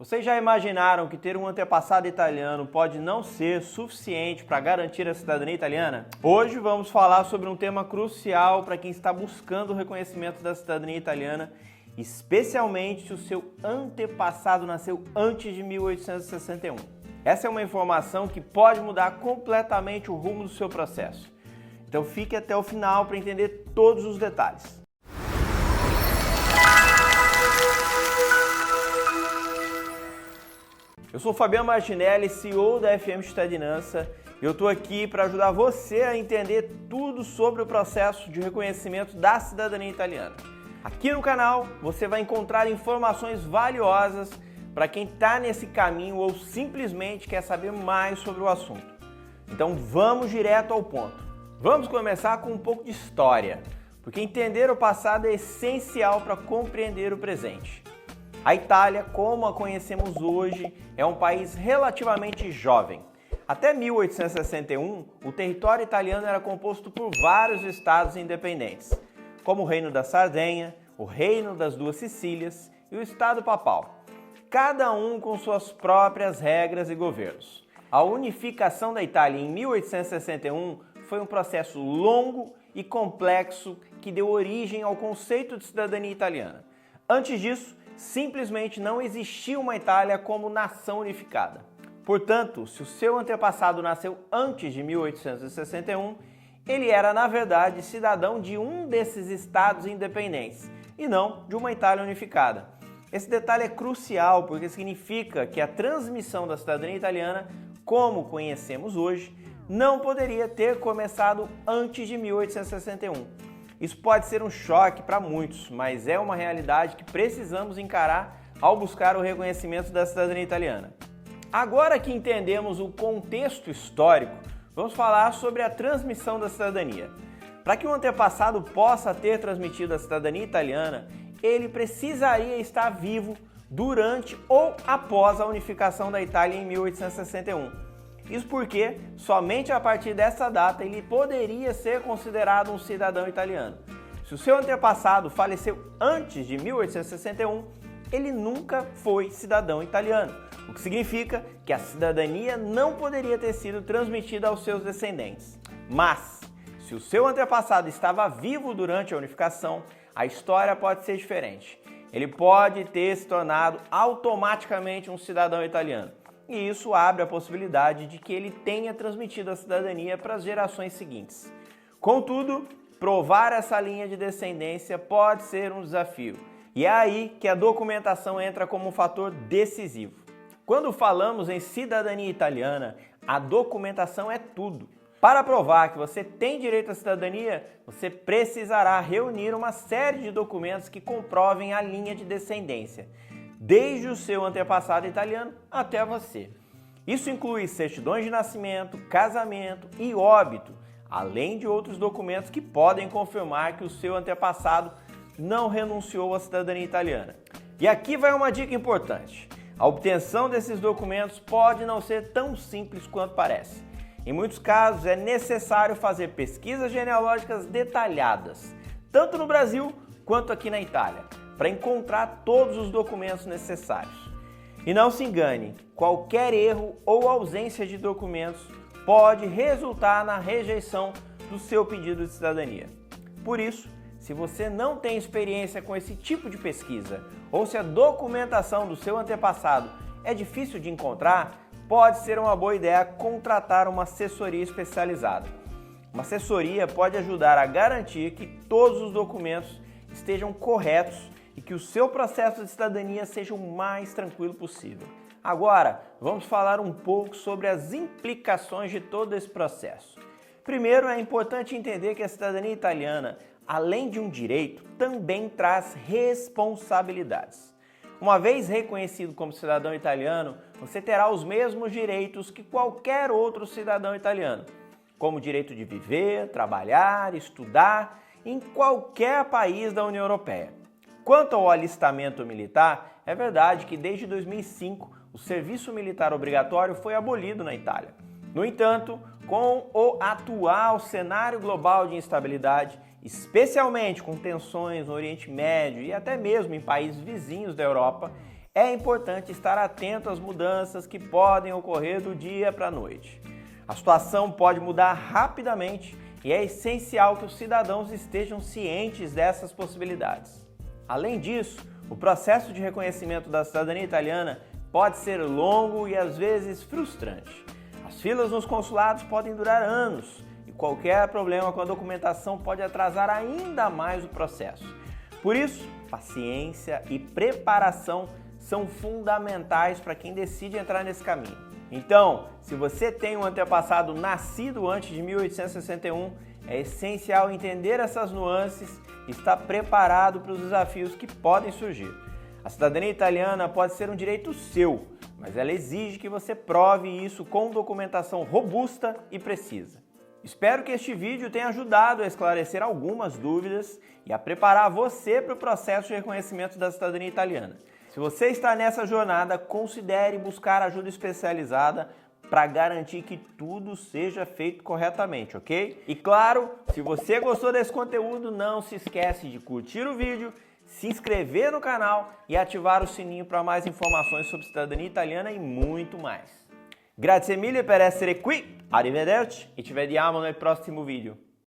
Vocês já imaginaram que ter um antepassado italiano pode não ser suficiente para garantir a cidadania italiana? Hoje vamos falar sobre um tema crucial para quem está buscando o reconhecimento da cidadania italiana, especialmente se o seu antepassado nasceu antes de 1861. Essa é uma informação que pode mudar completamente o rumo do seu processo. Então fique até o final para entender todos os detalhes. Eu sou Fabiano Martinelli, CEO da FM Cittadinança, e eu estou aqui para ajudar você a entender tudo sobre o processo de reconhecimento da cidadania italiana. Aqui no canal você vai encontrar informações valiosas para quem está nesse caminho ou simplesmente quer saber mais sobre o assunto. Então vamos direto ao ponto. Vamos começar com um pouco de história, porque entender o passado é essencial para compreender o presente. A Itália, como a conhecemos hoje, é um país relativamente jovem. Até 1861, o território italiano era composto por vários estados independentes, como o Reino da Sardenha, o Reino das Duas Sicílias e o Estado Papal, cada um com suas próprias regras e governos. A unificação da Itália em 1861 foi um processo longo e complexo que deu origem ao conceito de cidadania italiana. Antes disso, simplesmente não existia uma Itália como nação unificada. Portanto, se o seu antepassado nasceu antes de 1861, ele era, na verdade, cidadão de um desses estados independentes e não de uma Itália unificada. Esse detalhe é crucial porque significa que a transmissão da cidadania italiana, como conhecemos hoje, não poderia ter começado antes de 1861. Isso pode ser um choque para muitos, mas é uma realidade que precisamos encarar ao buscar o reconhecimento da cidadania italiana. Agora que entendemos o contexto histórico, vamos falar sobre a transmissão da cidadania. Para que um antepassado possa ter transmitido a cidadania italiana, ele precisaria estar vivo durante ou após a unificação da Itália em 1861. Isso porque somente a partir dessa data ele poderia ser considerado um cidadão italiano. Se o seu antepassado faleceu antes de 1861, ele nunca foi cidadão italiano, o que significa que a cidadania não poderia ter sido transmitida aos seus descendentes. Mas, se o seu antepassado estava vivo durante a unificação, a história pode ser diferente. Ele pode ter se tornado automaticamente um cidadão italiano. E isso abre a possibilidade de que ele tenha transmitido a cidadania para as gerações seguintes. Contudo, provar essa linha de descendência pode ser um desafio. E é aí que a documentação entra como um fator decisivo. Quando falamos em cidadania italiana, a documentação é tudo. Para provar que você tem direito à cidadania, você precisará reunir uma série de documentos que comprovem a linha de descendência, desde o seu antepassado italiano até você. Isso inclui certidões de nascimento, casamento e óbito, além de outros documentos que podem confirmar que o seu antepassado não renunciou à cidadania italiana. E aqui vai uma dica importante. A obtenção desses documentos pode não ser tão simples quanto parece. Em muitos casos é necessário fazer pesquisas genealógicas detalhadas, tanto no Brasil quanto aqui na Itália, para encontrar todos os documentos necessários. E não se engane, qualquer erro ou ausência de documentos pode resultar na rejeição do seu pedido de cidadania. Por isso, se você não tem experiência com esse tipo de pesquisa ou se a documentação do seu antepassado é difícil de encontrar, pode ser uma boa ideia contratar uma assessoria especializada. Uma assessoria pode ajudar a garantir que todos os documentos estejam corretos e que o seu processo de cidadania seja o mais tranquilo possível. Agora, vamos falar um pouco sobre as implicações de todo esse processo. Primeiro, é importante entender que a cidadania italiana, além de um direito, também traz responsabilidades. Uma vez reconhecido como cidadão italiano, você terá os mesmos direitos que qualquer outro cidadão italiano, como o direito de viver, trabalhar, estudar em qualquer país da União Europeia. Quanto ao alistamento militar, é verdade que desde 2005 o serviço militar obrigatório foi abolido na Itália. No entanto, com o atual cenário global de instabilidade, especialmente com tensões no Oriente Médio e até mesmo em países vizinhos da Europa, é importante estar atento às mudanças que podem ocorrer do dia para a noite. A situação pode mudar rapidamente e é essencial que os cidadãos estejam cientes dessas possibilidades. Além disso, o processo de reconhecimento da cidadania italiana pode ser longo e às vezes frustrante. As filas nos consulados podem durar anos e qualquer problema com a documentação pode atrasar ainda mais o processo. Por isso, paciência e preparação são fundamentais para quem decide entrar nesse caminho. Então, se você tem um antepassado nascido antes de 1861, é essencial entender essas nuances e estar preparado para os desafios que podem surgir. A cidadania italiana pode ser um direito seu, mas ela exige que você prove isso com documentação robusta e precisa. Espero que este vídeo tenha ajudado a esclarecer algumas dúvidas e a preparar você para o processo de reconhecimento da cidadania italiana. Se você está nessa jornada, considere buscar ajuda especializada para garantir que tudo seja feito corretamente, ok? E claro, se você gostou desse conteúdo, não se esquece de curtir o vídeo, se inscrever no canal e ativar o sininho para mais informações sobre cidadania italiana e muito mais. Grazie mille per essere qui, arrivederci e ci vediamo nel prossimo video.